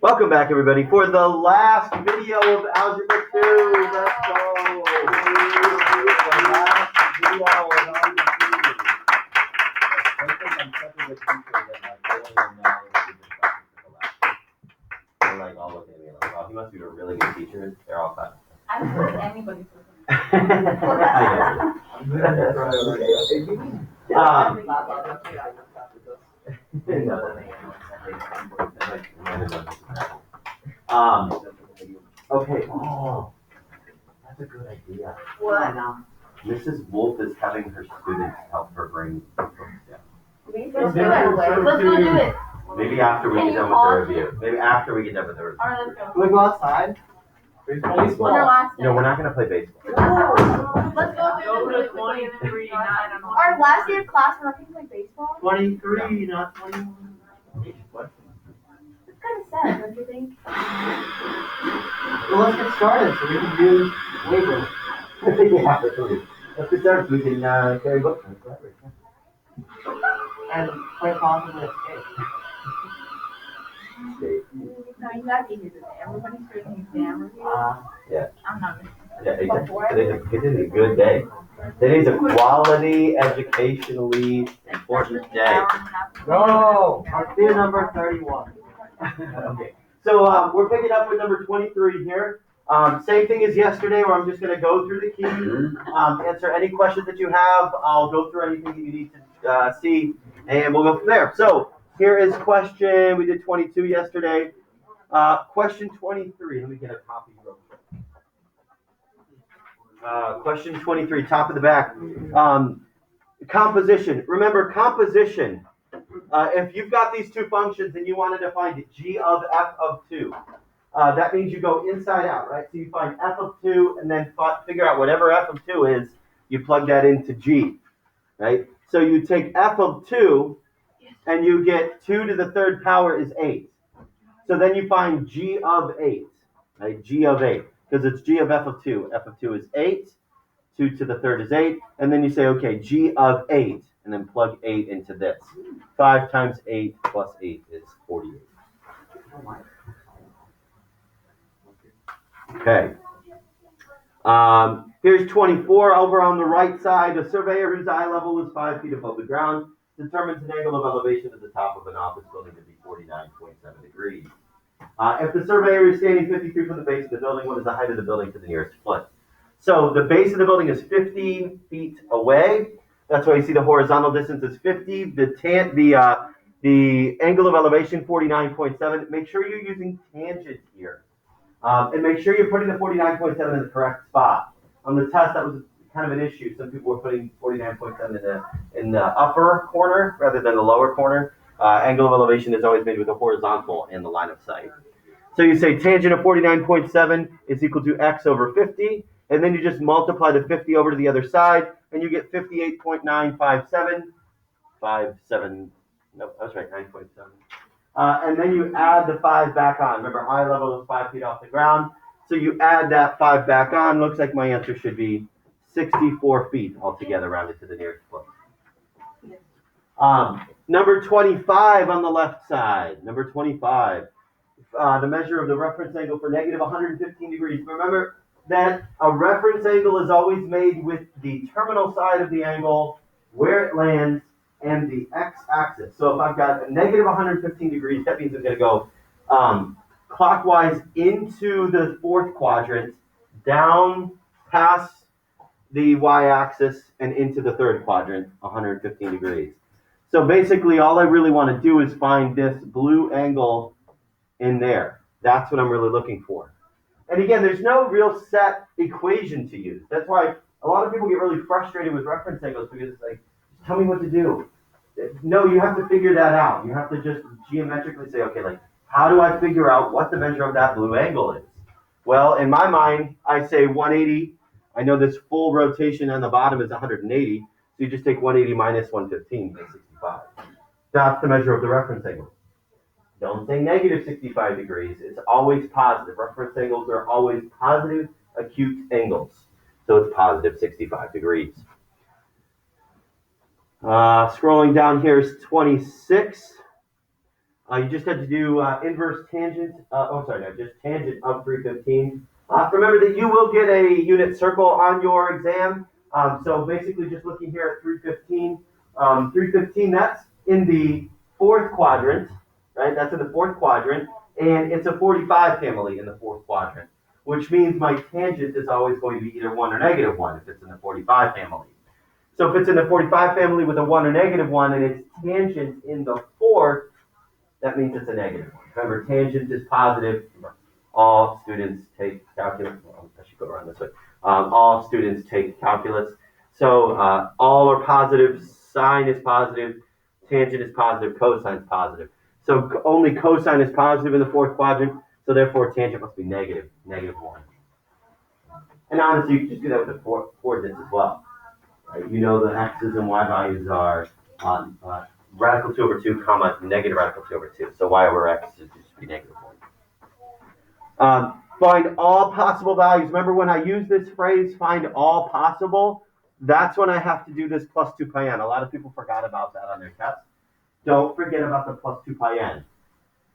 Welcome back, everybody, for the last video of Algebra 2. Let's go. The last video of Algebra 2. I think I'm such a good teacher that my boy now is they're like all looking at me like, wow, he must be a really good teacher. They're all fun. I don't think anybody Okay. Oh, that's a good idea. What? Mrs. Wolf is having her students help her bring books down. Let's do it. Let's go do it. Maybe after we get done with the review. Maybe after we get done with the review. All right, let's go. Can we go outside? On our last day. No, we're not going to play baseball. Let's go do 23. Our last day of class, we're not going to play baseball? 23, not 21. It's kind of sad, don't you think? Well, let's get started so we can do labor. Yeah, let's get started so we can carry books. And quite possibly escape. No, you got to do today. Everybody's doing exam review. Yeah. I'm not Yeah, today's a good day. Today's a quality, educationally important day. No! Let's do number 31. Okay, so we're picking up with number 23 here. Same thing as yesterday, where I'm just going to go through the keys, answer any questions that you have. I'll go through anything that you need to see, and we'll go from there. So here is question. We did 22 yesterday. Question 23. Let me get a copy real quick. Question 23, top of the back. Composition. Remember, composition. If you've got these two functions and you wanted to find g of f of 2, that means you go inside out, right? So you find f of 2 and then figure out whatever f of 2 is, you plug that into g, right? So you take f of 2 and you get 2 to the third power is 8. So then you find g of 8, right? G of 8, because it's g of f of 2. F of 2 is 8, 2 to the third is 8, and then you say, okay, g of 8, and then plug 8 into this. 5 times 8 plus 8 is 48. Okay. Here's 24 over on the right side. A surveyor whose eye level is 5 feet above the ground determines an angle of elevation at the top of an office building to be 49.7 degrees. If the surveyor is standing 50 feet from the base of the building, what is the height of the building to the nearest foot? So the base of the building is 50 feet away. That's why you see the horizontal distance is 50. The angle of elevation, 49.7. Make sure you're using tangent here. And make sure you're putting the 49.7 in the correct spot. On the test, that was kind of an issue. Some people were putting 49.7 in the upper corner rather than the lower corner. Angle of elevation is always made with a horizontal in the line of sight. So you say tangent of 49.7 is equal to x over 50, and then you just multiply the 50 over to the other side, and you get 58.957. No, I was right, 9.7. And then you add the 5 back on. Remember, eye level is 5 feet off the ground. So you add that 5 back on. Looks like my answer should be 64 feet altogether, rounded to the nearest foot. Number 25 on the left side. Number 25. The measure of the reference angle for negative 115 degrees. Remember that a reference angle is always made with the terminal side of the angle, where it lands, and the x-axis. So if I've got a negative 115 degrees, that means I'm going to go clockwise into the fourth quadrant, down past the y-axis, and into the third quadrant, 115 degrees. So basically, all I really want to do is find this blue angle in there. That's what I'm really looking for. And again, there's no real set equation to use. That's why a lot of people get really frustrated with reference angles, because it's like, tell me what to do. No, you have to figure that out. You have to just geometrically say, okay, like, how do I figure out what the measure of that blue angle is? Well, in my mind, I say 180. I know this full rotation on the bottom is 180. So you just take 180 minus 115, you get 65. That's the measure of the reference angle. Don't say negative 65 degrees. It's always positive. Reference angles are always positive acute angles. So it's positive 65 degrees. Scrolling down here is 26. You just had to do inverse tangent, just tangent of 315. Remember that you will get a unit circle on your exam. So basically just looking here at 315. 315, that's in the fourth quadrant, right? That's in the fourth quadrant, and it's a 45 family in the fourth quadrant, which means my tangent is always going to be either 1 or negative 1 if it's in the 45 family. So if it's in the 45 family with a 1 or negative 1 and it's tangent in the fourth, that means it's a negative 1. Remember, tangent is positive. All students take calculus. Well, I should go around this way. All students take calculus. So all are positive. Sine is positive. Tangent is positive. Cosine is positive. So only cosine is positive in the fourth quadrant. So therefore, tangent must be negative 1. And honestly, you can just do that with the coordinates as well. Right? You know the x's and y values are radical 2 over 2, comma, negative radical 2 over 2. So y over x should just be negative 1. Find all possible values. Remember when I use this phrase, find all possible, that's when I have to do this plus 2 pi n. A lot of people forgot about that on their test. Don't forget about the plus 2 pi n.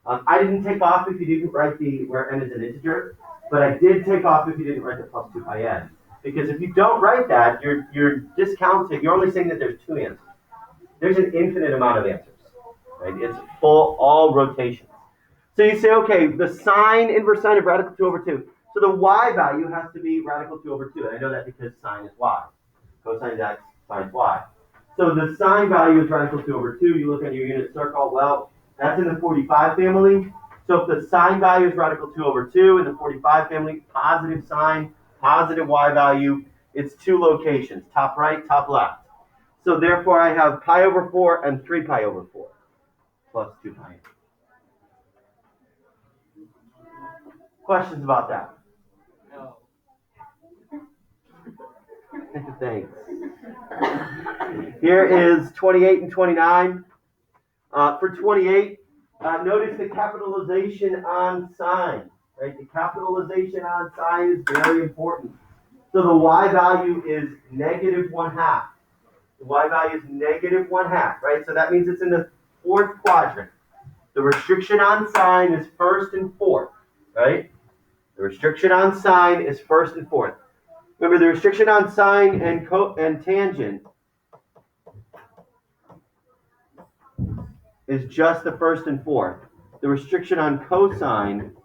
I didn't take off if you didn't write where n is an integer, but I did take off if you didn't write the plus 2 pi n. Because if you don't write that, you're discounting, you're only saying that there's 2 answers. There's an infinite amount of answers, right? It's all rotations. So you say, okay, the sine, inverse sine of radical 2 over 2. So the y value has to be radical 2 over 2. And I know that because sine is y. Cosine is x, sine is y. So the sine value is radical 2 over 2. You look at your unit circle, well, that's in the 45 family. So if the sine value is radical 2 over 2 in the 45 family, positive sine, positive y value, it's 2 locations, top right, top left. So therefore I have pi over 4 and 3 pi over 4 plus 2 pi. Questions about that? No. Thanks. Here is 28 and 29. For 28, notice the capitalization on sine. Right? The capitalization on sine is very important. So the y value is negative 1/2. The y value is negative 1/2, right? So that means it's in the fourth quadrant. The restriction on sine is first and fourth, right? The restriction on sine is first and fourth. Remember, the restriction on sine and tangent is just the first and fourth. The restriction on cosine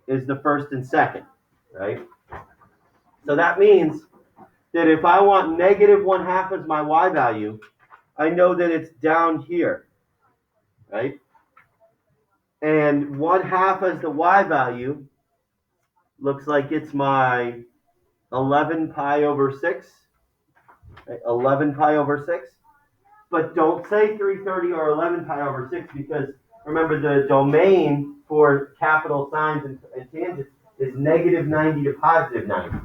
is the first and second, right? So that means that if I want negative 1/2 as my y value, I know that it's down here, right? And 1/2 as the y value looks like it's my 11 pi over 6, right? 11 pi over 6. But don't say 330 or 11 pi over 6 because remember the domain for capital signs and tangents is negative 90 to positive 90,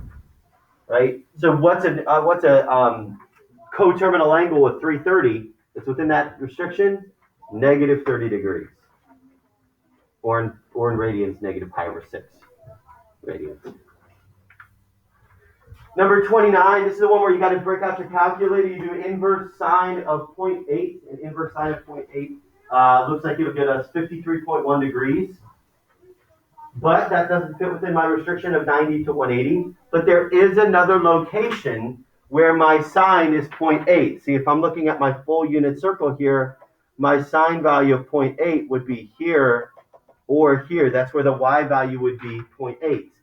right? So what's a coterminal angle with 330? It's within that restriction, negative 30 degrees. Or in radians, negative pi over 6 radians. Number 29, this is the one where you got to break out your calculator. You do inverse sine of 0.8, and inverse sine of 0.8 looks like it'll get us 53.1 degrees. But that doesn't fit within my restriction of 90 to 180. But there is another location where my sine is 0.8. See, if I'm looking at my full unit circle here, my sine value of 0.8 would be here or here. That's where the y value would be 0.8.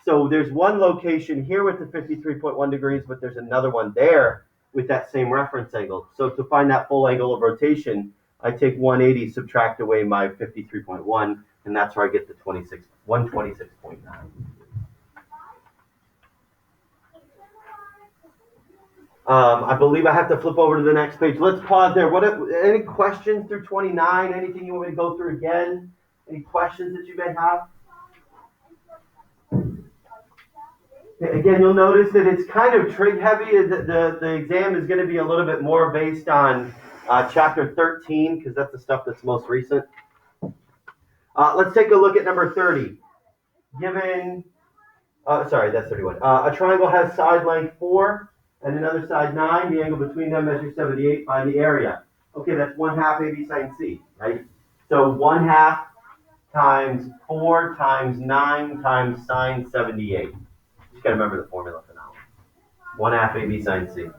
So there's one location here with the 53.1 degrees, but there's another one there with that same reference angle. So to find that full angle of rotation, I take 180, subtract away my 53.1, and that's where I get the 126.9. I believe I have to flip over to the next page. Let's pause there. Any questions through 29? Anything you want me to go through again? Any questions that you may have? Again, you'll notice that it's kind of trig heavy. The exam is going to be a little bit more based on chapter 13 because that's the stuff that's most recent. Let's take a look at number 30. Given, that's 31. A triangle has side length 4 and another side 9. The angle between them measures 78. Find the area. Okay, that's 1/2 AB sine C, right? So 1/2 times 4 times 9 times sine 78. Just gotta remember the formula for that one. 1/2 AB sine C.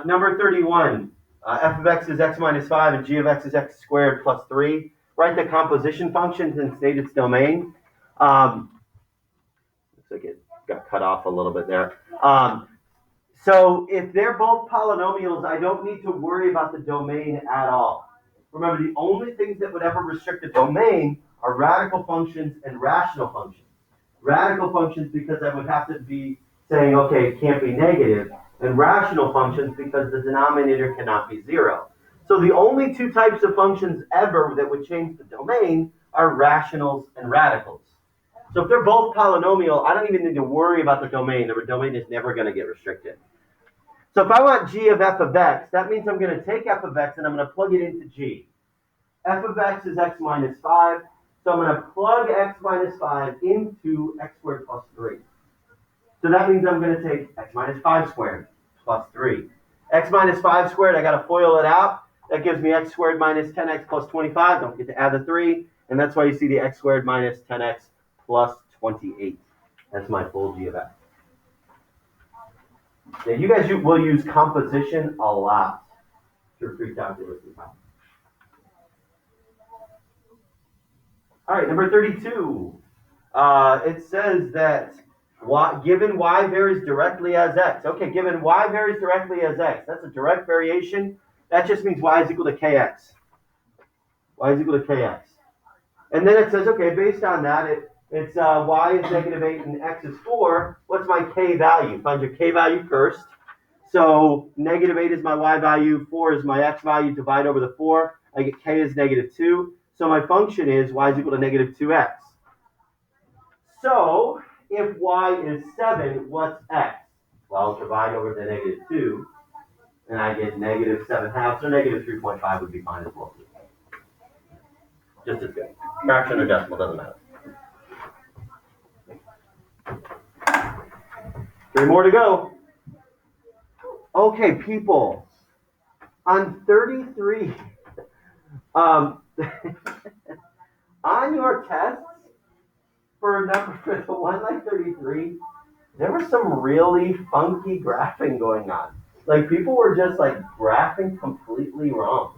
Number 31. F of x is x minus 5 and g of x is x squared plus 3. Write the composition function and state its domain. Looks like it got cut off a little bit there. So if they're both polynomials, I don't need to worry about the domain at all. Remember, the only things that would ever restrict the domain are radical functions and rational functions. Radical functions because I would have to be saying, okay, it can't be negative, and rational functions because the denominator cannot be 0. So the only two types of functions ever that would change the domain are rationals and radicals. So if they're both polynomial, I don't even need to worry about the domain. The domain is never going to get restricted. So if I want g of f of x, that means I'm going to take f of x and I'm going to plug it into g. F of x is x minus 5. So I'm going to plug x minus 5 into x squared plus 3. So that means I'm going to take x minus 5 squared plus 3. X minus 5 squared, I got to FOIL it out. That gives me x squared minus 10x plus 25. Don't forget to add the 3. And that's why you see the x squared minus 10x plus 28. That's my full g of x. Yeah, you guys will use composition a lot through pre-calculus. All right, number 32. It says that given y varies directly as x. Okay, given y varies directly as x. That's a direct variation. That just means y is equal to kx. Y is equal to kx. And then it says, okay, based on that, it's y is -8 and x is 4. What's my k value? Find your k value first. So -8 is my y value, 4 is my x value, divide over the 4. I get k is -2. So my function is y is equal to -2x. So if y is 7, what's x? Well, divide over the -2, and I get -7/2, so -3.5 would be fine as well. Just as good. Fraction or decimal, doesn't matter. 3 more to go. Okay, people. On 33, on your tests for the one like 33, there was some really funky graphing going on. Like people were just like graphing completely wrong.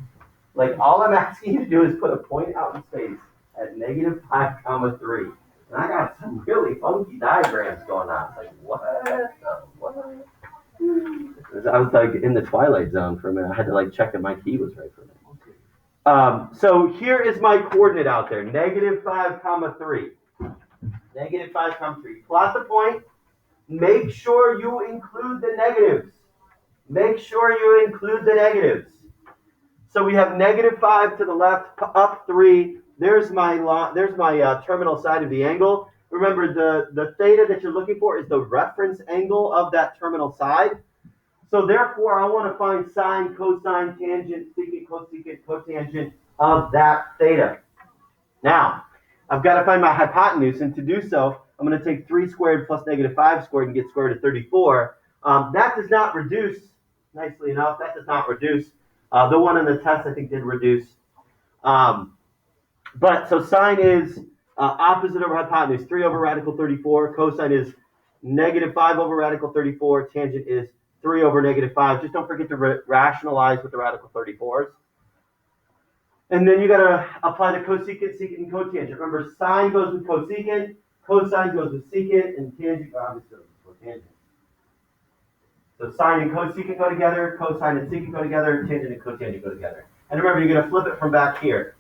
Like all I'm asking you to do is put a point out in space at -5, 3. And I got some really funky diagrams going on. It's like, what? I was like in the twilight zone for a minute. I had to like check that my key was right for a minute. So here is my coordinate out there, -5, 3. -5, 3. Plot the point. Make sure you include the negatives. Make sure you include the negatives. So we have -5 to the left, up 3. There's my terminal side of the angle. Remember, the theta that you're looking for is the reference angle of that terminal side. So therefore, I want to find sine, cosine, tangent, secant, cosecant, cotangent of that theta. Now, I've got to find my hypotenuse, and to do so, I'm going to take 3 squared plus -5 squared and get square root of 34. That does not reduce, nicely enough, that does not reduce. The one in the test, I think, did reduce. But so sine is opposite over hypotenuse, 3 over radical 34. Cosine is -5 over radical 34. Tangent is 3 over -5. Just don't forget to rationalize with the radical 34s. And then you got to apply the cosecant, secant, and cotangent. Remember, sine goes with cosecant, cosine goes with secant, and tangent obviously goes with cotangent. So sine and cosecant go together, cosine and secant go together, tangent and cotangent go together. And remember, you're going to flip it from back here.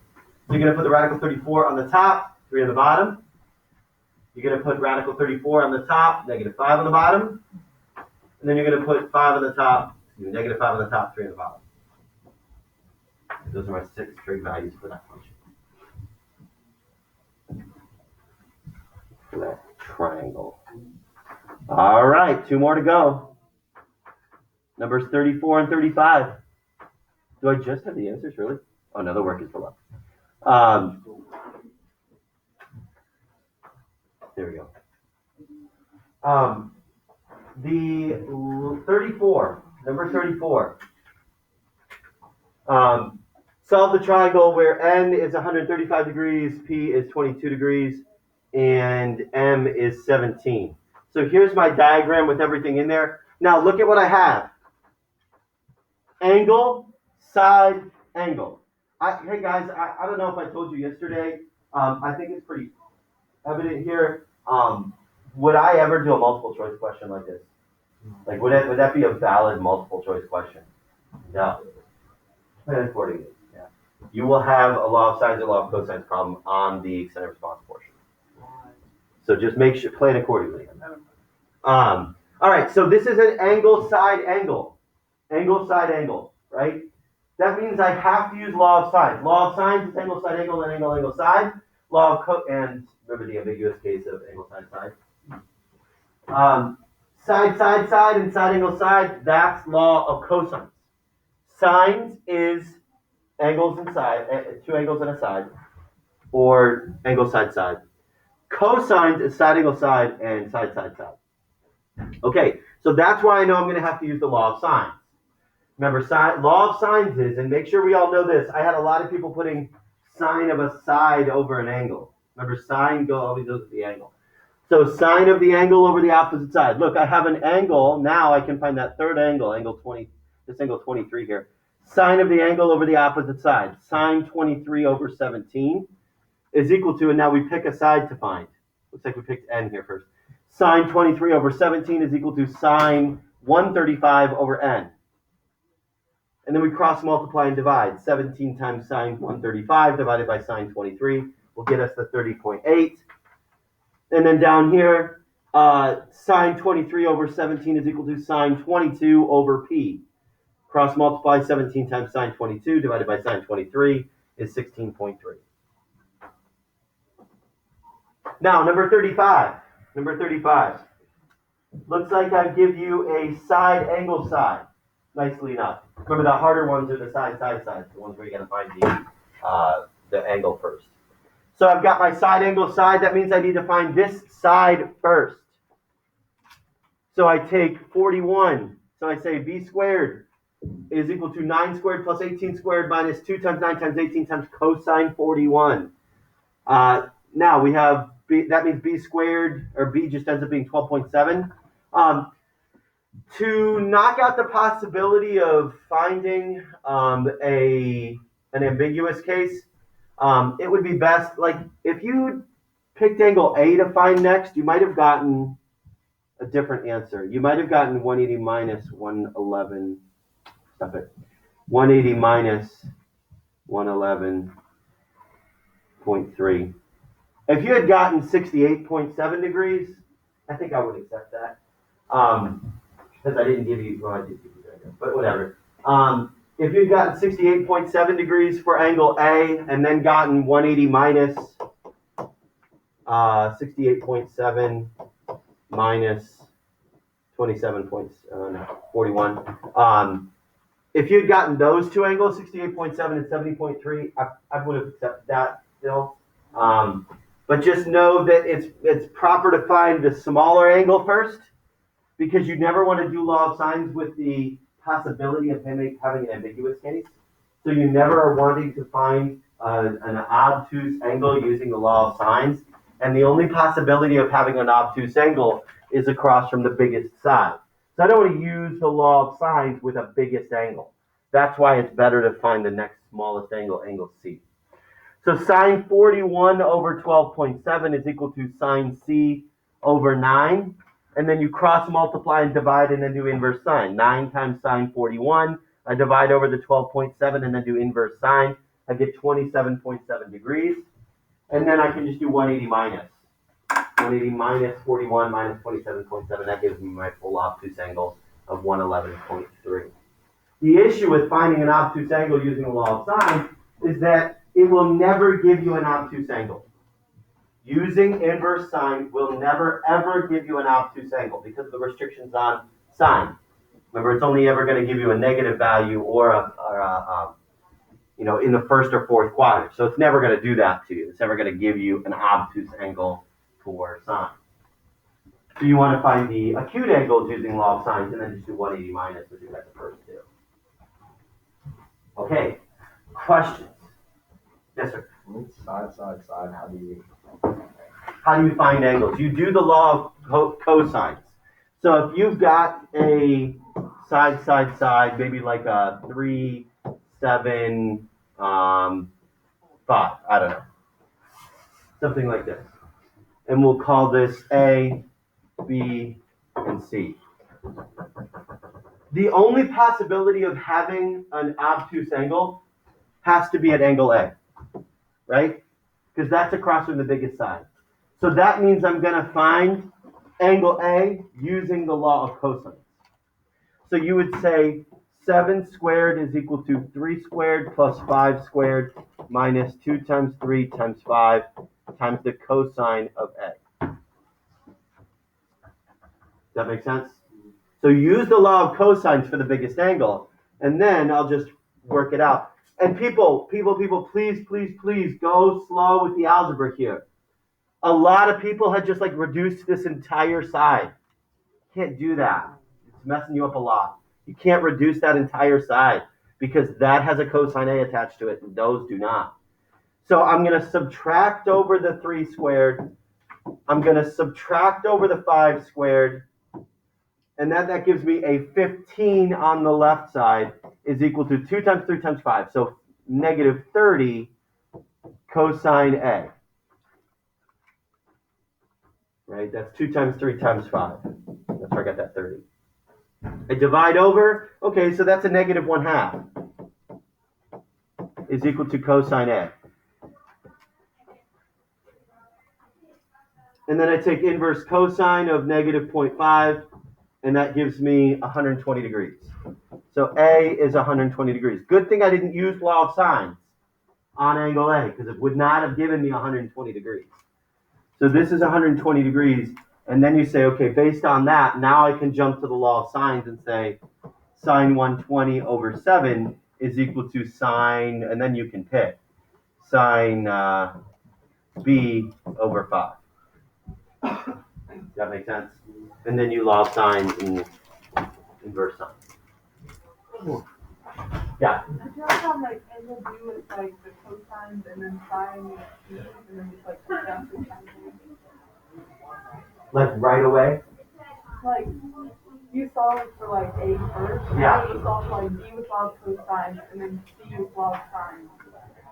So you're going to put the radical 34 on the top, 3 on the bottom. You're going to put radical 34 on the top, -5 on the bottom. And then you're going to put 5 on the top, -5 on the top, 3 on the bottom. Those are my 6 trig values for that function. For that triangle. All right, 2 more to go. Numbers 34 and 35. Do I just have the answers, really? Oh, no, the work is below. There we go. The 34, number 34. So Solve the triangle where n is 135 degrees, p is 22 degrees, and m is 17. So here's my diagram with everything in there. Now look at what I have. Angle, side, angle. Hey guys, I don't know if I told you yesterday. I think it's pretty evident here. Would I ever do a multiple choice question like this? Like, would that be a valid multiple choice question? No. Plan accordingly. Yeah. You will have a law of sines or law of cosines problem on the extended response portion. So just make sure, plan accordingly. All right, so this is an angle, side, angle. Angle, side, angle, right? That means I have to use law of sines. Law of sines is angle, side, angle, and angle, angle, side. Law of and remember the ambiguous case of angle, side, side. Side, side, side, and side, angle, side. That's law of cosines. Sines is angles and side, two angles and a side, or angle, side, side. Cosines is side, angle, side, and side, side, side. Okay, so that's why I know I'm going to have to use the law of sines. Remember, law of sines is, and make sure we all know this, I had a lot of people putting sine of a side over an angle. Remember, sine always goes with the angle. So sine of the angle over the opposite side. Look, I have an angle. Now I can find that third angle, angle 20, this angle 23 here. Sine of the angle over the opposite side. Sine 23 over 17 is equal to, and now we pick a side to find. Looks like we picked n here first. Sine 23 over 17 is equal to sine 135 over n. And then we cross multiply and divide. 17 times sine 135 divided by sine 23 will get us the 30.8. And then down here, sine 23 over 17 is equal to sine 22 over p. Cross multiply 17 times sine 22 divided by sine 23 is 16.3. Now, number 35. Number 35. Looks like I give you a side angle side. Nicely enough. Remember, the harder ones are the side, side, sides. The ones where you're going to find the angle first. So I've got my side angle side. That means I need to find this side first. So I take 41. So I say b squared is equal to 9 squared plus 18 squared minus 2 times 9 times 18 times cosine 41. Now we have b, that means b squared, or b just ends up being 12.7. To knock out the possibility of finding an ambiguous case, it would be best, like, if you picked angle A to find next, you might have gotten a different answer. You might have gotten 180 minus 111, stop it, 180 minus 111.3. If you had gotten 68.7 degrees, I think I would accept that. Because I didn't give you, well, I did give you that, but whatever. If you'd gotten 68.7 degrees for angle A and then gotten 180 minus 68.7 minus 27.41. If you'd gotten those two angles, 68.7 and 70.3, I would have accepted that still. But just know that it's proper to find the smaller angle first, because you never want to do law of sines with the possibility of having an ambiguous case. So you never are wanting to find an obtuse angle using the law of sines. And the only possibility of having an obtuse angle is across from the biggest side. So I don't want to use the law of sines with a biggest angle. That's why it's better to find the next smallest angle, angle C. So sine 41 over 12.7 is equal to sine C over 9. And then you cross multiply and divide and then do inverse sine. 9 times sine 41. I divide over the 12.7 and then do inverse sine. I get 27.7 degrees. And then I can just do 180 minus. 180 minus 41 minus 27.7. That gives me my full obtuse angle of 111.3. The issue with finding an obtuse angle using the law of sines is that it will never give you an obtuse angle. Using inverse sine will never, ever give you an obtuse angle because of the restrictions on sine. Remember, it's only ever going to give you a negative value or in the first or fourth quadrant. So it's never going to do that to you. It's never going to give you an obtuse angle for sine. So you want to find the acute angles using law of sines and then just do 180 minus, which is at the first two. Okay, Questions? Yes, sir. Side, how do you? How do you find angles? You do the law of cosines. So if you've got a side, maybe like a 3, 7, 5, I don't know. Something like this. And we'll call this A, B, and C. The only possibility of having an obtuse angle has to be at angle A, right? Because that's across from the biggest side. So that means I'm going to find angle A using the law of cosines. So you would say 7 squared is equal to 3 squared plus 5 squared minus 2 times 3 times 5 times the cosine of A. Does that make sense? So use the law of cosines for the biggest angle, and then I'll just work it out. And people, please go slow with the algebra here. A lot of people had just like reduced this entire side. Can't do that. It's messing you up a lot. You can't reduce that entire side because that has a cosine A attached to it and those do not. So I'm going to subtract over the 3 squared. I'm going to subtract over the 5 squared. And that gives me a 15 on the left side is equal to 2 times 3 times 5. So negative 30 cosine A. Right? That's 2 times 3 times 5. That's where I got that 30. I divide over. Okay, so that's a negative 1/2 is equal to cosine A. And then I take inverse cosine of negative 0.5, and that gives me 120 degrees. So A is 120 degrees. Good thing I didn't use law of sines on angle A, because it would not have given me 120 degrees. So this is 120 degrees, and then you say, okay, based on that, now I can jump to the law of sines and say sine 120 over 7 is equal to sine, and then you can pick, sine B over 5. Does that make sense? And then you law of sines and inverse sine. Yeah. I feel like how like angle B with like the cosines and then sine B and then just like adjust the sine. Like right away? Like you solve it for like A first, and Yeah. then you solve for like B with law of cosines and then C with law of sine.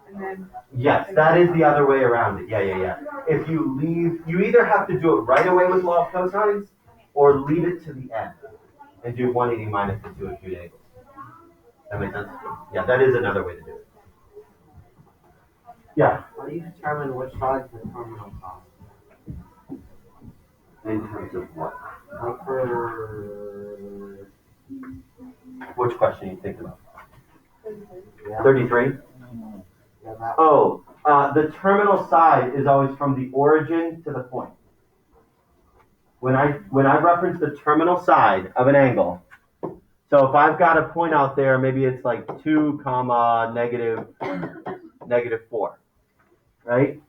And then Yes, that is the other way around it. Yeah. If you leave, you either have to do it right away with law of cosines or leave it to the end and do 180 minus the 2 acute angles. That makes sense? Yeah, that is another way to do it. Yeah. How do you determine which side is the terminal side? In terms of what? Like for Which question are you thinking about? yeah. 33? Yeah, that. Oh, the terminal side is always from the origin to the point. When I reference the terminal side of an angle, so if I've got a point out there, maybe it's like 2 comma negative 4, right?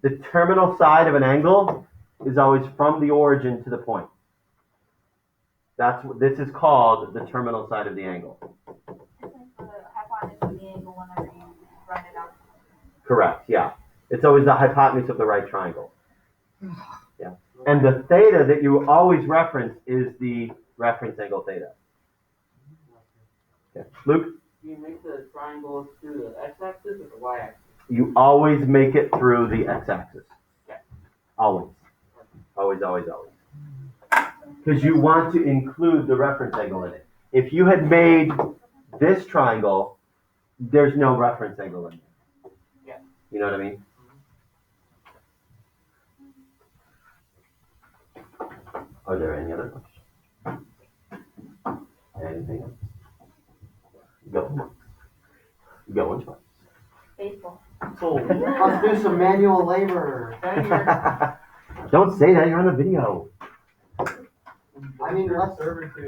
The terminal side of an angle is always from the origin to the point. That's what this is called, the terminal side of the angle. It's like the hypotenuse of the angle whenever you run it out. Correct, yeah. It's always the hypotenuse of the right triangle. Yeah. And the theta that you always reference is the reference angle theta. Yeah. Luke? You make the triangle through the x-axis or the y-axis? You always make it through the x-axis. Okay. Always. Always. Because you want to include the reference angle in it. If you had made this triangle, there's no reference angle in there. Yeah. You know what I mean? Are there any other questions? Anything else? Go on twice. Baseball. So let's do some manual labor. Don't say that, you're on the video. I mean, let's.